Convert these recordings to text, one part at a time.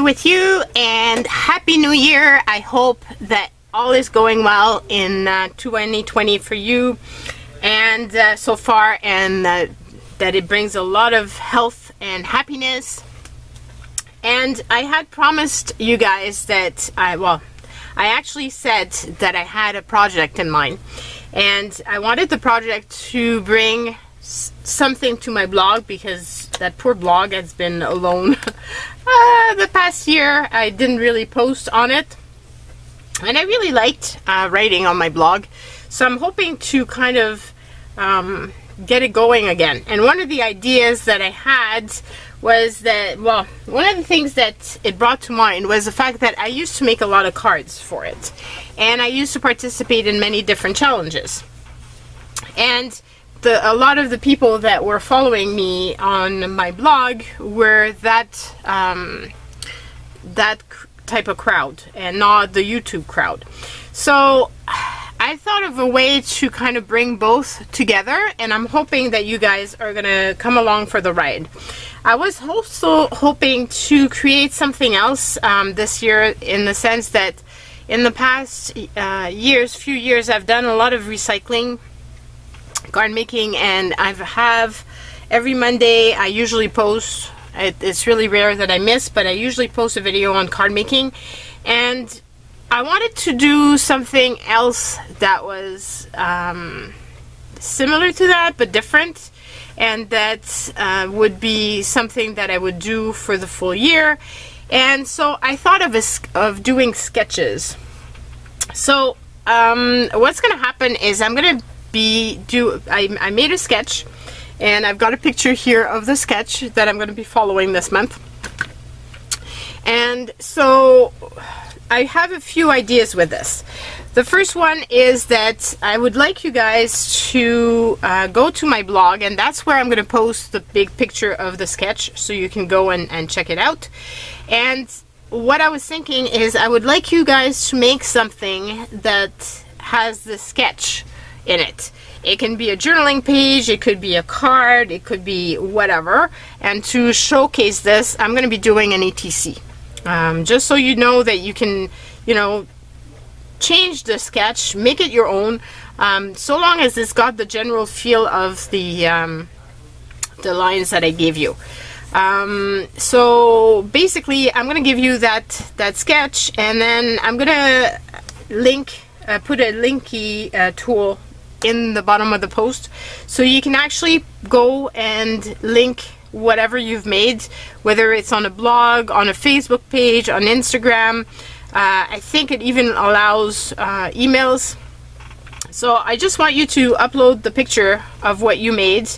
with you, and Happy New Year. I hope that all is going well in 2020 for you and so far, and that it brings a lot of health and happiness. And I had promised you guys that I actually said that I had a project in mind, and I wanted the project to bring something to my blog, because that poor blog has been alone the past year. I didn't really post on it, and I really liked writing on my blog, so I'm hoping to kind of get it going again. And one of the ideas that I had was that, well, one of the things that it brought to mind was the fact that I used to make a lot of cards for it, and I used to participate in many different challenges. And a lot of the people that were following me on my blog were that type of crowd, and not the YouTube crowd. So I thought of a way to kind of bring both together, and I'm hoping that you guys are gonna come along for the ride. I was also hoping to create something else this year, in the sense that in the past few years, I've done a lot of recycling card making, and I have every Monday I usually post. It's really rare that I miss, but I usually post a video on card making, and I wanted to do something else that was similar to that but different, and that would be something that I would do for the full year. And so I thought of doing sketches. So what's gonna happen is I'm gonna I made a sketch, and I've got a picture here of the sketch that I'm going to be following this month. And so I have a few ideas with this. The first one is that I would like you guys to go to my blog, and that's where I'm going to post the big picture of the sketch, so you can go and check it out. And what I was thinking is I would like you guys to make something that has the sketch in it. It can be a journaling page, it could be a card, it could be whatever. And to showcase this, I'm going to be doing an ETC, just so you know that you can, you know, change the sketch, make it your own, so long as it's got the general feel of the lines that I gave you. So basically, I'm going to give you that sketch, and then I'm going to put a linky tool in the bottom of the post, so you can actually go and link whatever you've made, whether it's on a blog, on a Facebook page, on Instagram. I think it even allows emails. So I just want you to upload the picture of what you made,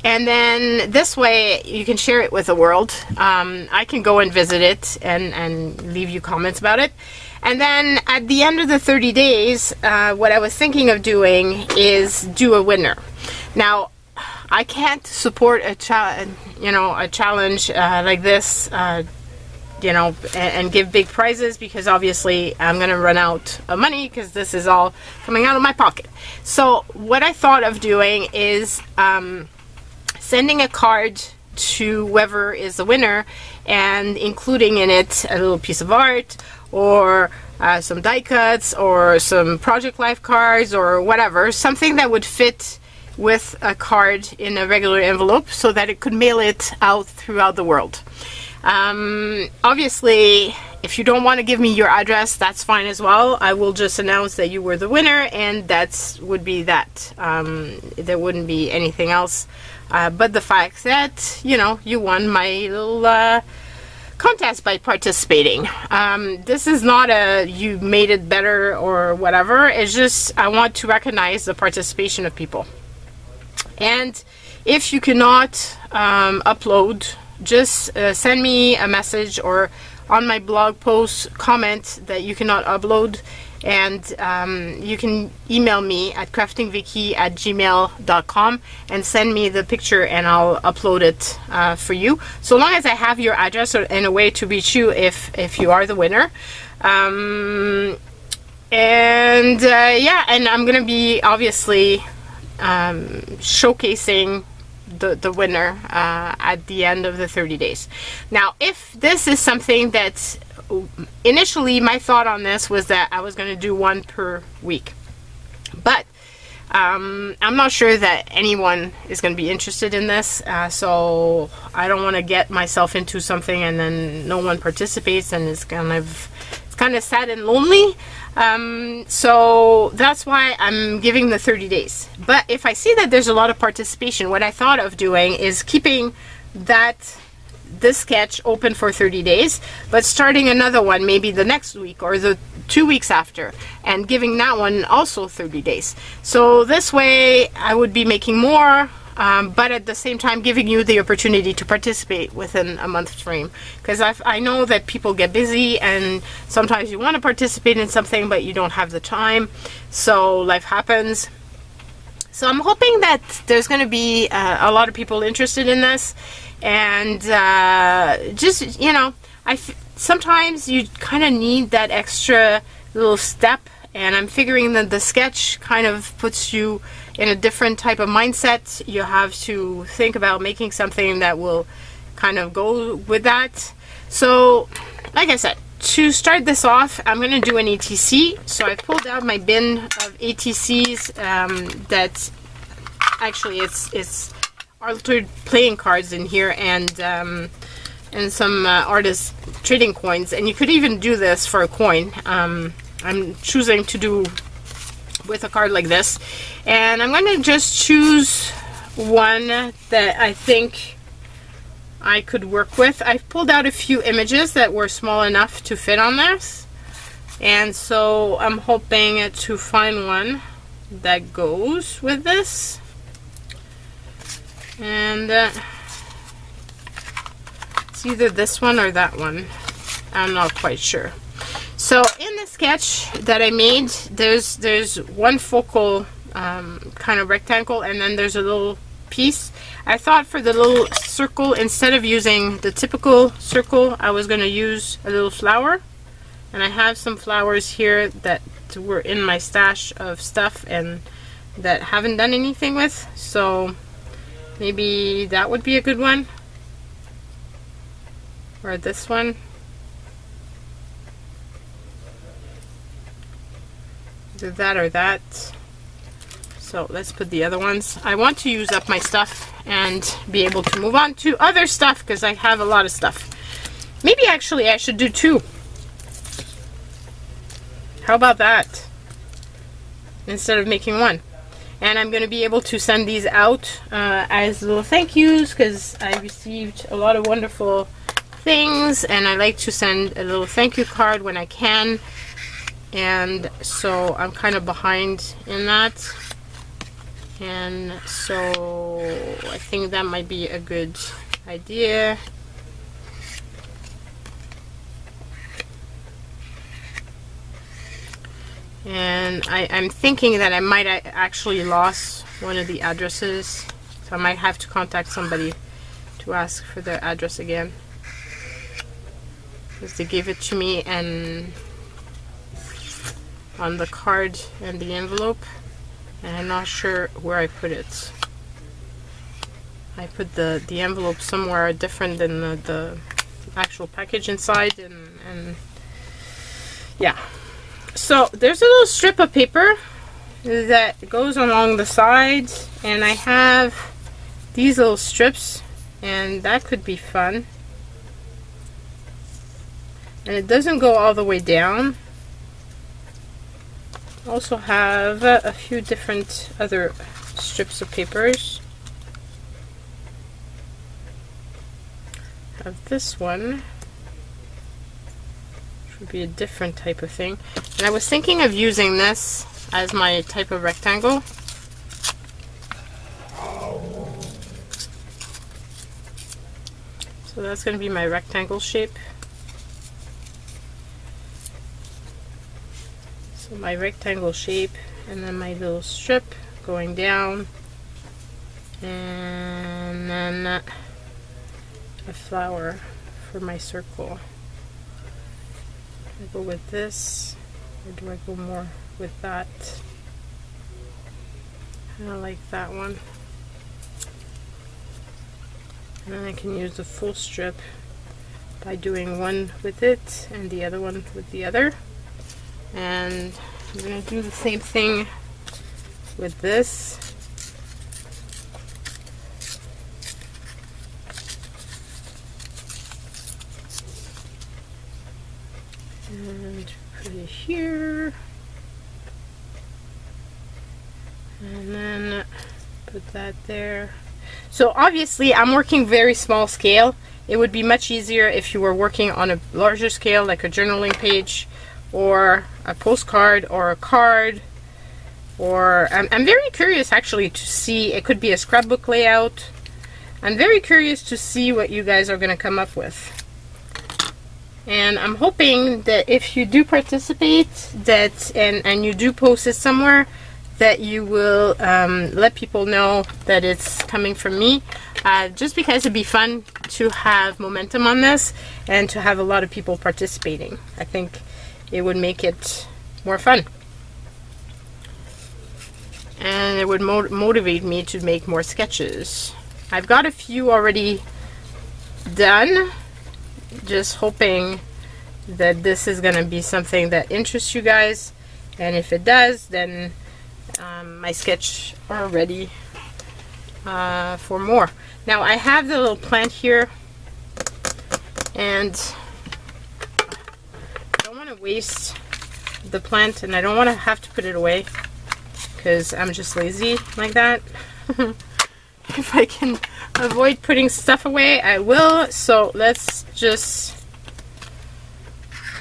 and then this way you can share it with the world. I can go and visit it and leave you comments about it. And then at the end of the 30 days, what I was thinking of doing is do a winner. Now, I can't support a challenge like this, you know, and give big prizes, because obviously I'm going to run out of money, because this is all coming out of my pocket. So what I thought of doing is sending a card to whoever is the winner, and including in it a little piece of art, or some die cuts, or some Project Life cards, or whatever, something that would fit with a card in a regular envelope, so that it could mail it out throughout the world. Obviously, if you don't want to give me your address, that's fine as well. I will just announce that you were the winner, and that would be that. There wouldn't be anything else but the fact that, you know, you won my little contest by participating. This is not a you made it better or whatever. It's just I want to recognize the participation of people. And if you cannot upload, just send me a message, or on my blog post comment that you cannot upload, and you can email me at craftingvicky@gmail.com and send me the picture, and I'll upload it for you, so long as I have your address and a way to reach you if you are the winner. Yeah, and I'm gonna be obviously showcasing the winner at the end of the 30 days. Now, if this is something that initially my thought on this was that I was going to do one per week, but I'm not sure that anyone is going to be interested in this, so I don't want to get myself into something and then no one participates, and it's kind of sad and lonely. So that's why I'm giving the 30 days. But if I see that there's a lot of participation, what I thought of doing is keeping this sketch open for 30 days, but starting another one maybe the next week or the 2 weeks after, and giving that one also 30 days. So this way I would be making more, but at the same time giving you the opportunity to participate within a month's frame, because I know that people get busy and sometimes you want to participate in something but you don't have the time, so life happens. So I'm hoping that there's going to be a lot of people interested in this, and just, you know, sometimes you kind of need that extra little step, and I'm figuring that the sketch kind of puts you in a different type of mindset. You have to think about making something that will kind of go with that. So like I said, to start this off, I'm going to do an ATC. So I pulled out my bin of ATCs that actually it's altered playing cards in here, and some artist trading coins, and you could even do this for a coin. I'm choosing to do with a card like this, and I'm going to just choose one that I think I could work with. I've pulled out a few images that were small enough to fit on this, and so I'm hoping to find one that goes with this. And it's either this one or that one. I'm not quite sure. So in the sketch that I made, there's one focal kind of rectangle, and then there's a little piece. I thought for the little circle, instead of using the typical circle, I was going to use a little flower. And I have some flowers here that were in my stash of stuff and that haven't done anything with. So maybe that would be a good one, or this one. Either that or that. So let's put the other ones. I want to use up my stuff and be able to move on to other stuff, because I have a lot of stuff. Maybe actually I should do two. How about that? Instead of making one. And I'm going to be able to send these out as little thank yous, because I received a lot of wonderful things, and I like to send a little thank you card when I can. And so I'm kind of behind in that. And so I think that might be a good idea. And I'm thinking that I might actually lost one of the addresses, so I might have to contact somebody to ask for their address again, because they gave it to me and on the card and the envelope, and I'm not sure where I put it. I put the envelope somewhere different than the actual package inside, and yeah. So there's a little strip of paper that goes along the sides, and I have these little strips, and that could be fun. And it doesn't go all the way down. I also have a few different other strips of papers. I have this one, which would be a different type of thing. And I was thinking of using this as my type of rectangle. So that's going to be my rectangle shape. So my rectangle shape, and then my little strip going down, and then a flower for my circle. Do I go with this, or do I go more with that? I like that one. And I can use the full strip by doing one with it and the other one with the other. And I'm going to do the same thing with this. And put it here. And then put that there. So obviously I'm working very small scale. It would be much easier if you were working on a larger scale, like a journaling page or a postcard or a card. Or I'm very curious actually to see, it could be a scrapbook layout. I'm very curious to see what you guys are going to come up with. And I'm hoping that if you do participate, that and you do post it somewhere, that you will let people know that it's coming from me, just because it'd be fun to have momentum on this and to have a lot of people participating. I think it would make it more fun, and it would motivate me to make more sketches. I've got a few already done, just hoping that this is going to be something that interests you guys, and if it does, then my sketch are ready for more. Now I have the little plant here, and I don't want to waste the plant, and I don't want to have to put it away because I'm just lazy like that. If I can avoid putting stuff away, I will. So let's just,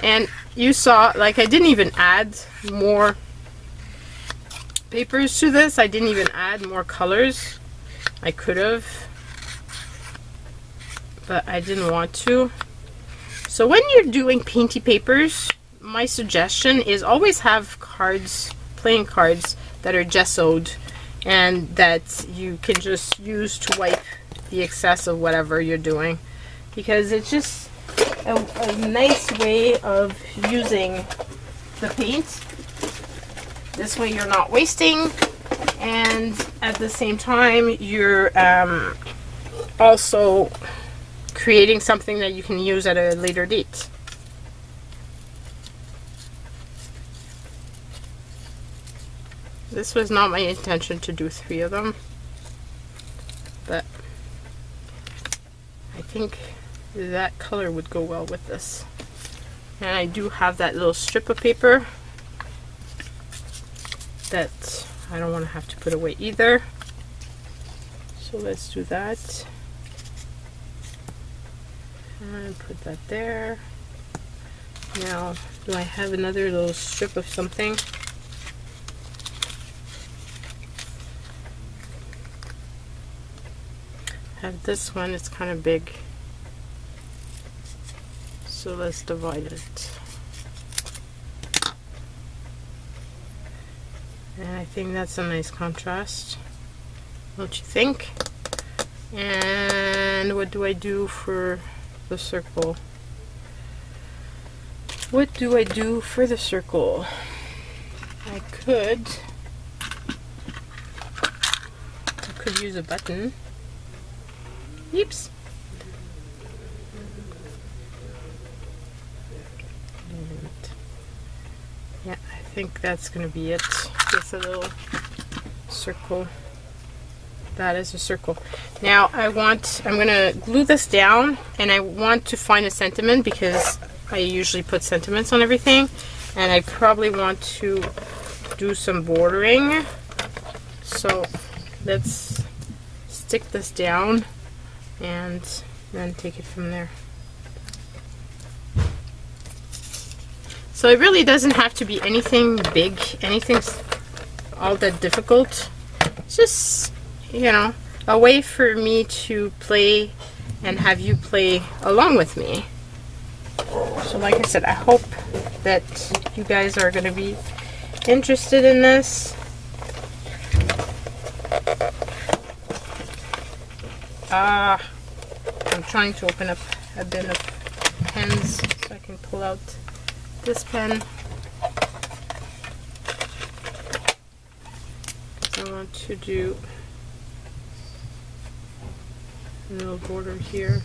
and you saw, like, I didn't even add more papers to this. I didn't even add more colors. I could have, but I didn't want to. So when you're doing painty papers, my suggestion is always have cards, playing cards that are gessoed and that you can just use to wipe the excess of whatever you're doing, because it's just a nice way of using the paint. This way you're not wasting, and at the same time you're also creating something that you can use at a later date. This was not my intention to do 3 of them, but I think that color would go well with this. And I do have that little strip of paper that I don't want to have to put away either. So let's do that. And put that there. Now, do I have another little strip of something? I have this one, it's kind of big. So let's divide it. And I think that's a nice contrast, don't you think? And what do I do for the circle? What do I do for the circle? I could use a button. Oops. Yeah, I think that's gonna be it. Just a little circle. That is a circle. Now I'm gonna glue this down, and I want to find a sentiment, because I usually put sentiments on everything, and I probably want to do some bordering. So let's stick this down and then take it from there. So it really doesn't have to be anything big, anything all that difficult. It's just, you know, a way for me to play and have you play along with me. So like I said, I hope that you guys are going to be interested in this. I'm trying to open up a bin of pens so I can pull out this pen. I want to do a little border here.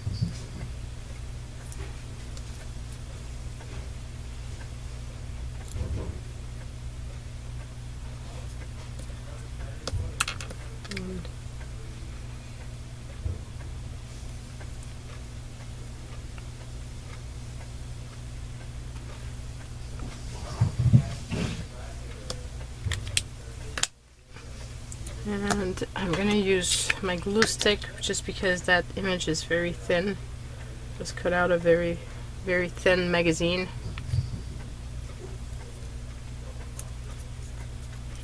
And I'm going to use my glue stick just because that image is very thin. Just cut out a very, very thin magazine.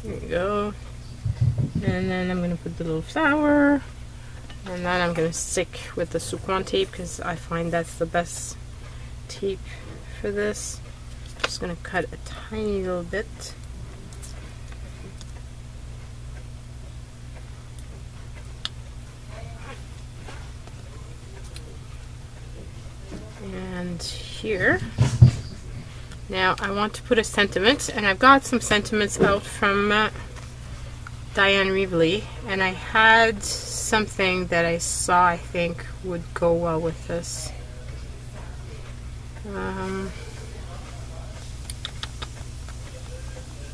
Here we go. And then I'm going to put the little flower. And then I'm going to stick with the Suquan tape because I find that's the best tape for this. Just going to cut a tiny little bit. And here, now I want to put a sentiment, and I've got some sentiments out from Diane Reevely, and I had something that I saw I think would go well with this.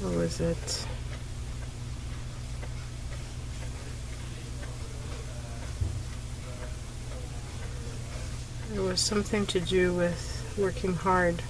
What was it? It was something to do with working hard.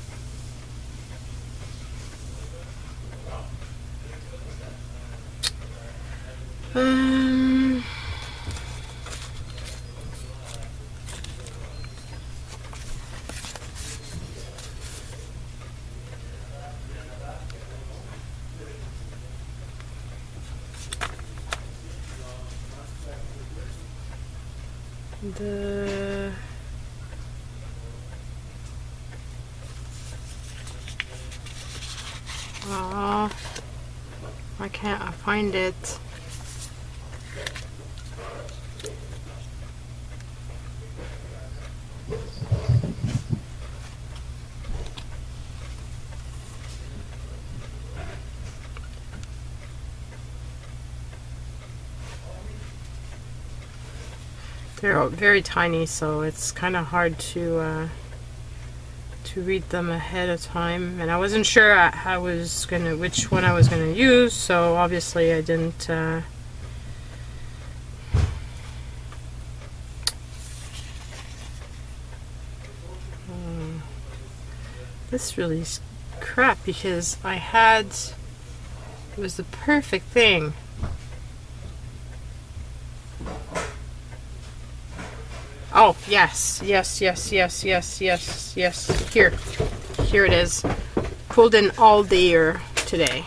Why can't I find it? They're very tiny, so it's kind of hard to read them ahead of time, and I wasn't sure which one I was gonna use, so obviously I didn't. This really is crap because it was the perfect thing. Oh, yes, yes, yes, yes, yes, yes, yes. Here it is. Pulled in all day today.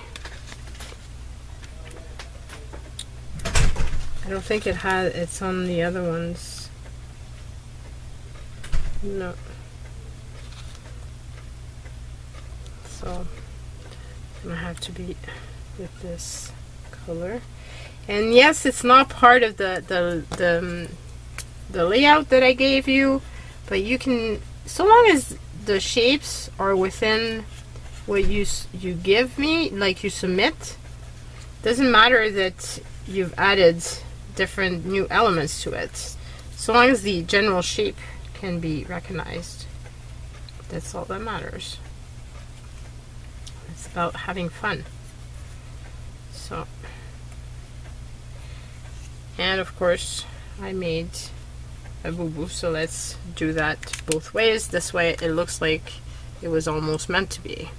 I don't think it's on the other ones. No. So, I'm gonna have to be with this color. And yes, it's not part of the layout that I gave you, but you can, so long as the shapes are within what you give me, like you submit, doesn't matter that you've added different new elements to it, so long as the general shape can be recognized. That's all that matters. It's about having fun. So, and of course I made a boo-boo, so let's do that both ways. This way it looks like it was almost meant to be.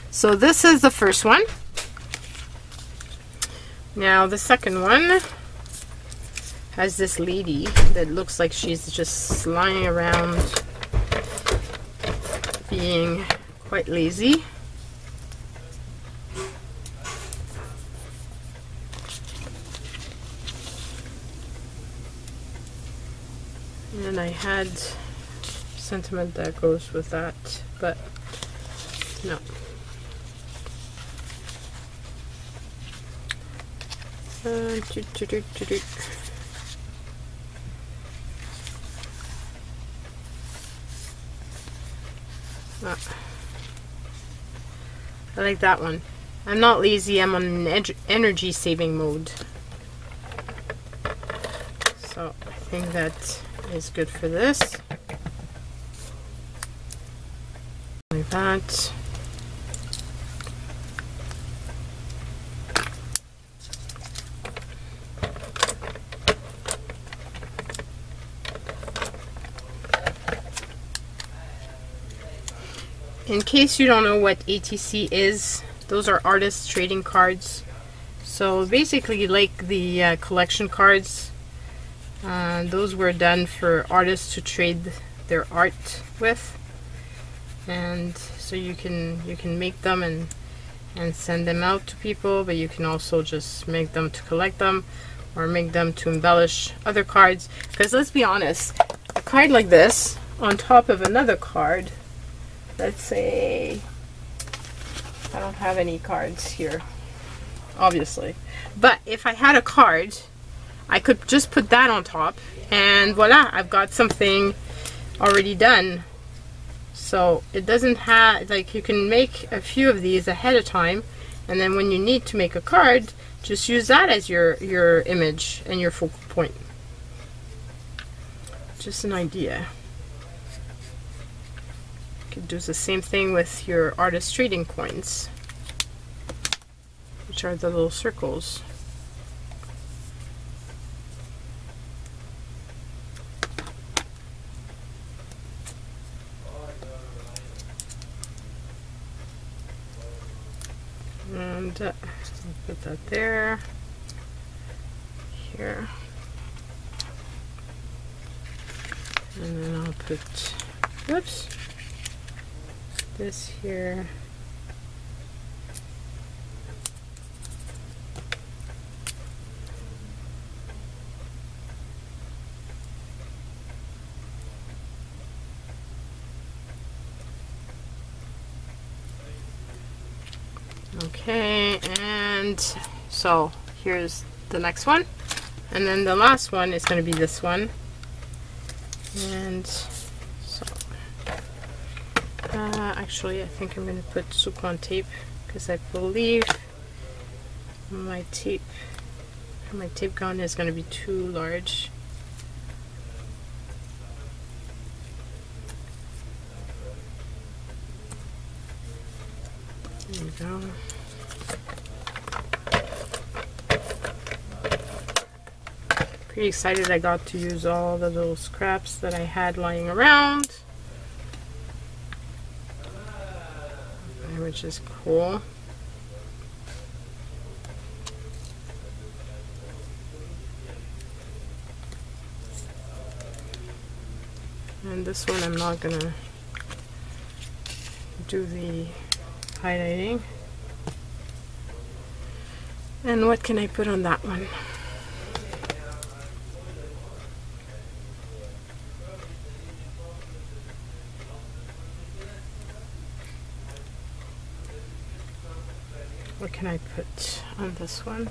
So this is the first one. Now the second one has this lady that looks like she's just lying around being quite lazy. And I had sentiment that goes with that, but no. I like that one. I'm not lazy, I'm on an energy saving mode. So I think that is good for this. Like that. In case you don't know what ATC is, those are artist trading cards. So basically, like the collection cards, those were done for artists to trade their art with, and so you can make them and send them out to people, but you can also just make them to collect them or make them to embellish other cards. Because let's be honest, a card like this on top of another card, let's say, I don't have any cards here, obviously, but if I had a card, I could just put that on top and voila, I've got something already done. So it doesn't have, like, you can make a few of these ahead of time, and then when you need to make a card, just use that as your image and your focal point. Just an idea. You could do the same thing with your artist trading coins, which are the little circles. And I'll put that there, here, and then I'll put, whoops, this here. Okay, and so here's the next one, and then the last one is going to be this one. And so actually I think I'm going to put Soupon tape, because I believe my tape gun is going to be too large. There we go. Pretty excited I got to use all the little scraps that I had lying around, which is cool. And this one I'm not gonna do the highlighting. And what can I put on that one? What can I put on this one?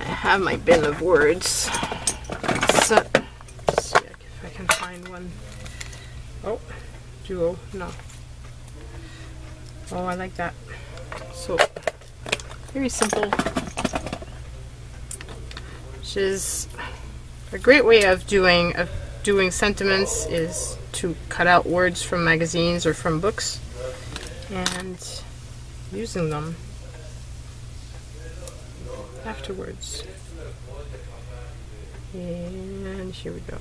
I have my bin of words. So, let's see if I can find one. Oh, duo, no. Oh, I like that. So, very simple. Which is a great way of doing sentiments, is to cut out words from magazines or from books and using them afterwards. And here we go.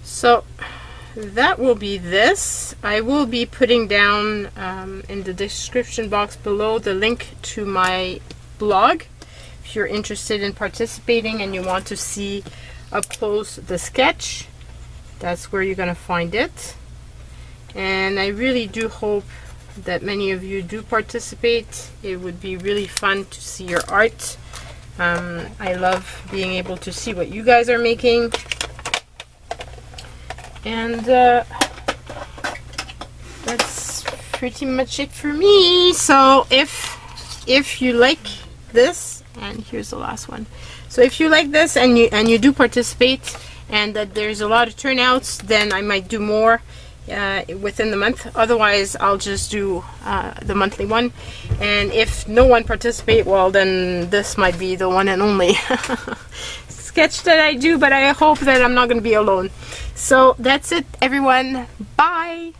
So that will be this. I will be putting down in the description box below the link to my blog if you're interested in participating and you want to see up close the sketch. That's where you're going to find it. And I really do hope that many of you do participate. It would be really fun to see your art. I love being able to see what you guys are making. And that's pretty much it for me. So if you like this, and here's the last one. So if you like this and you do participate and that there's a lot of turnouts, then I might do more within the month. Otherwise, I'll just do the monthly one. And if no one participate, well, then this might be the one and only sketch that I do, but I hope that I'm not going to be alone. So that's it, everyone. Bye.